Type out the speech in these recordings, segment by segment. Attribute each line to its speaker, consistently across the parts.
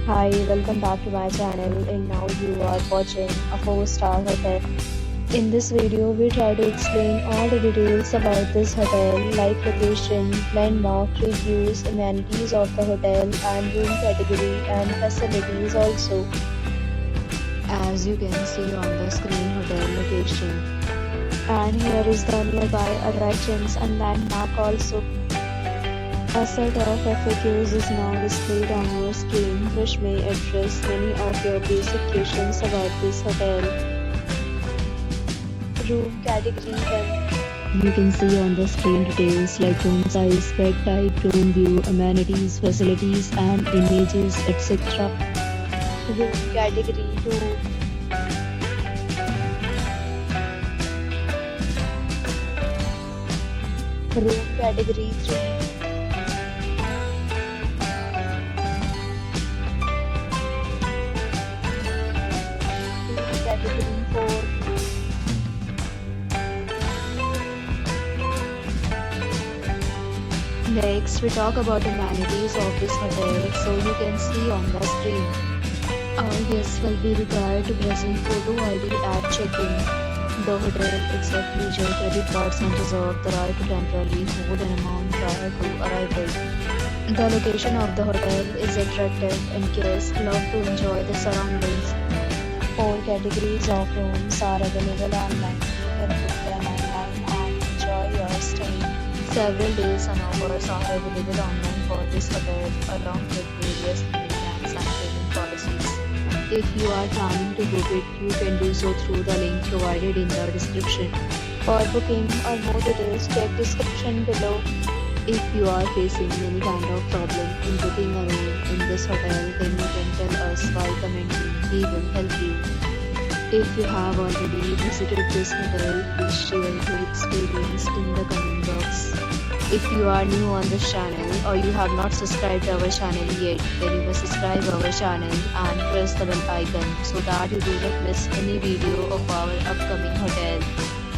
Speaker 1: Hi, welcome back to my channel and now you are watching a 4-star hotel. In this video, we try to explain all the details about this hotel like location, landmark, reviews, amenities of the hotel and room category and facilities also. As you can see on the screen hotel location. And here is the nearby attractions and landmark also. A set of FAQs is now displayed on your screen which may address many of your basic questions about this hotel. Room category 1. You can see on the screen details like room size, bed type, room view, amenities, facilities and images, etc. Room category 2. Room category 3. Category 4. Next, we talk about amenities of this hotel, so you can see on the screen. All guests will be required to present photo ID at check-in. The hotel accepts major credit cards and reserves the right to temporarily hold an amount prior to arrival. The location of the hotel is attractive and guests love to enjoy the surroundings. All categories of rooms are available online. You can book them online and enjoy your stay. Several days and offers are available online for this hotel along with various plans and payment policies. If you are planning to book it, you can do so through the link provided in the description. For booking or more details, check description below. If you are facing any kind of problem in booking a room in this hotel, then you can tell us by commenting. We will help you. If you have already visited this hotel, please share your experience in the comment box. If you are new on this channel or you have not subscribed our channel yet, then you must subscribe our channel and press the bell icon so that you do not miss any video of our upcoming hotel.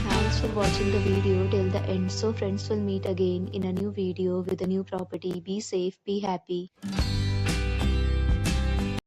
Speaker 1: Thanks for watching the video till the end. So friends, will meet again in a new video with a new property. Be safe, be happy.